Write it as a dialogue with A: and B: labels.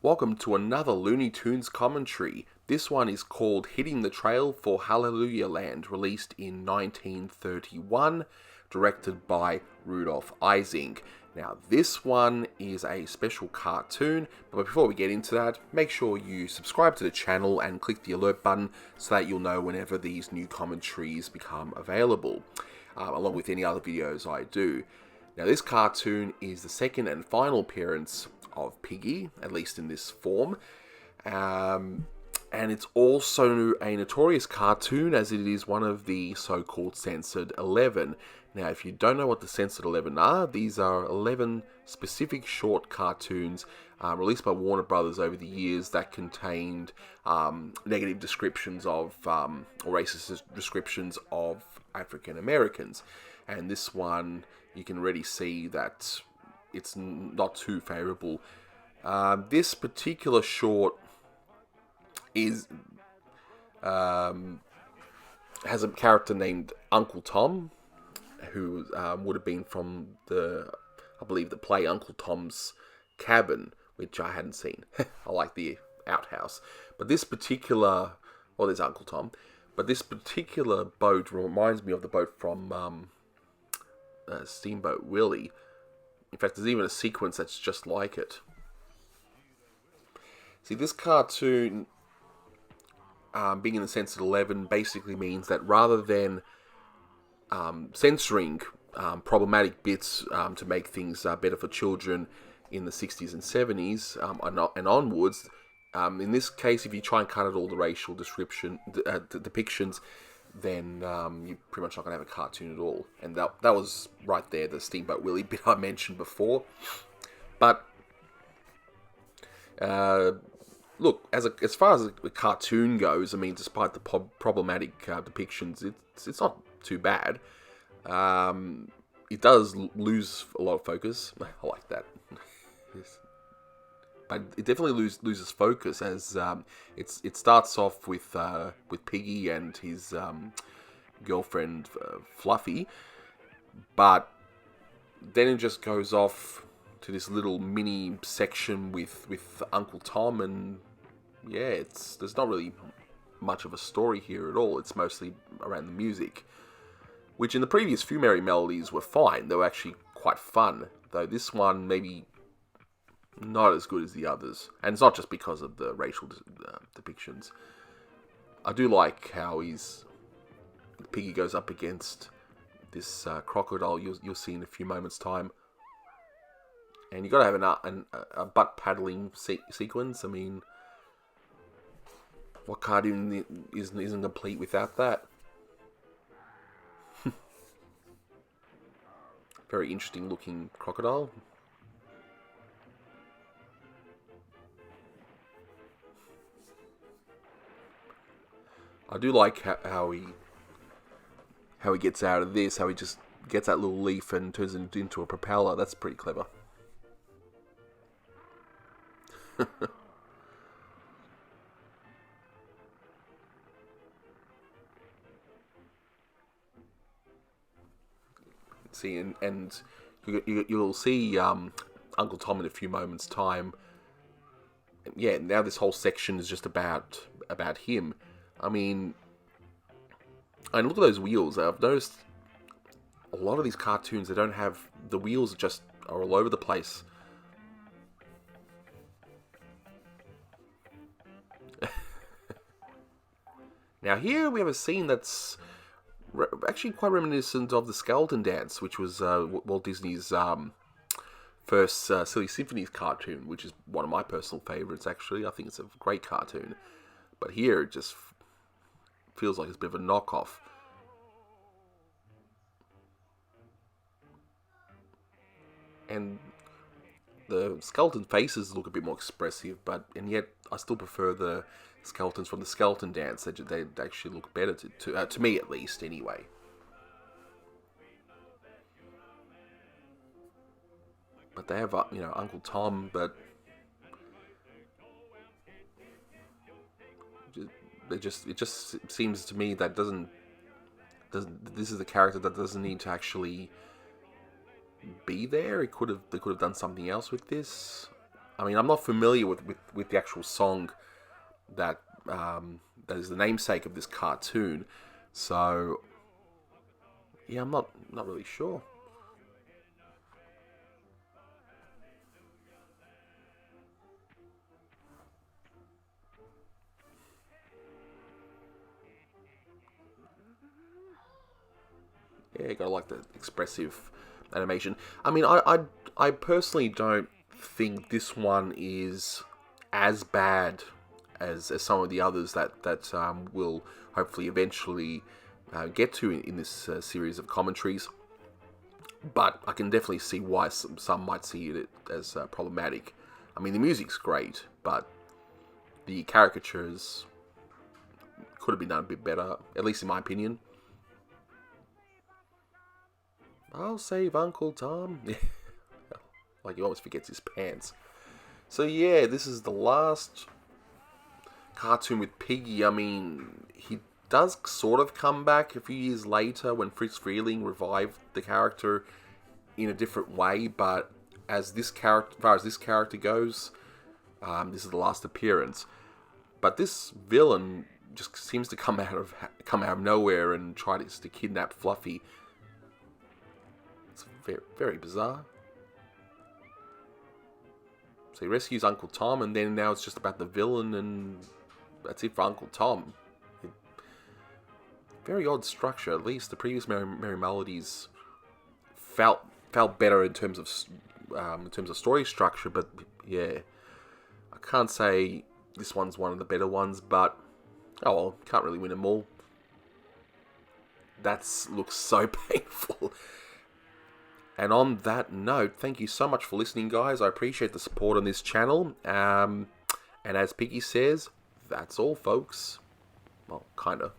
A: Welcome to another Looney Tunes commentary. This one is called Hitting the Trail for Hallelujah Land, released in 1931, directed by Rudolph Ising. Now, this one is a special cartoon, but before we get into that, make sure you subscribe to the channel and click the alert button so that you'll know whenever these new commentaries become available, along with any other videos I do. Now, this cartoon is the second and final appearance of Piggy, at least in this form, and it's also a notorious cartoon as it is one of the so-called censored 11. Now, if you don't know what the censored 11 are, these are 11 specific short cartoons released by Warner Brothers over the years that contained negative descriptions of, or racist descriptions of African Americans. And this one, you can already see that it's not too favourable. This particular short is has a character named Uncle Tom, who would have been from I believe the play Uncle Tom's Cabin, which I hadn't seen. I like the outhouse, but this particular, well, there's Uncle Tom, but this particular boat reminds me of the boat from Steamboat Willie. In fact, there's even a sequence that's just like it. See, this cartoon, being in the censored 11, basically means that rather than censoring problematic bits to make things better for children in the 60s and 70s and onwards, in this case, if you try and cut out all the racial depictions, then you're pretty much not going to have a cartoon at all. And that was right there, the Steamboat Willie bit I mentioned before. But look, as far as a cartoon goes, I mean, despite the problematic depictions, it's not too bad. It does lose a lot of focus. I like that. But it definitely loses focus as it starts off with Piggy and his girlfriend Fluffy, but then it just goes off to this little mini section with Uncle Tom, and yeah, there's not really much of a story here at all. It's mostly around the music, which in the previous few Merrie Melodies were fine. They were actually quite fun, though this one maybe not as good as the others, and it's not just because of the racial depictions. I do like how Piggy goes up against this crocodile you'll see in a few moments' time, and you got to have a butt paddling sequence. I mean, what cartoon isn't complete without that? Very interesting looking crocodile. I do like how he gets out of this, how he just gets that little leaf and turns it into a propeller. That's pretty clever. See, and you'll see Uncle Tom in a few moments' time. Yeah, now this whole section is just about him. I mean, and look at those wheels. I've noticed a lot of these cartoons, they don't have, the wheels are all over the place. Now here we have a scene that's actually quite reminiscent of the Skeleton Dance, which was Walt Disney's first Silly Symphonies cartoon, which is one of my personal favorites, actually. I think it's a great cartoon. But here, it just feels like it's a bit of a knockoff. And the skeleton faces look a bit more expressive, and yet I still prefer the skeletons from the Skeleton Dance. They actually look better to me, at least, anyway. But they have Uncle Tom, but it just seems to me that this is a character that doesn't need to actually be there. They could have done something else with this. I mean, I'm not familiar with the actual song that that is the namesake of this cartoon, so yeah, I'm not really sure. Yeah, gotta like the expressive animation. I mean, I personally don't think this one is as bad as some of the others that will hopefully eventually get to in this series of commentaries. But I can definitely see why some might see it as problematic. I mean, the music's great, but the caricatures could have been done a bit better, at least in my opinion. I'll save Uncle Tom. Like he almost forgets his pants. So yeah, this is the last cartoon with Piggy. I mean, he does sort of come back a few years later when Fritz Freleng revived the character in a different way, but as far as this character goes, this is the last appearance. But this villain just seems to come out of nowhere and try to kidnap Fluffy. It's very, very bizarre. So he rescues Uncle Tom, and then now it's just about the villain, and that's it for Uncle Tom. Very odd structure. At least the previous Merrie Melodies felt better in terms of story structure, but yeah, I can't say this one's one of the better ones, but oh well, can't really win them all. That looks so painful. And on that note, thank you so much for listening, guys. I appreciate the support on this channel. And as Piggy says, that's all, folks. Well, kind of.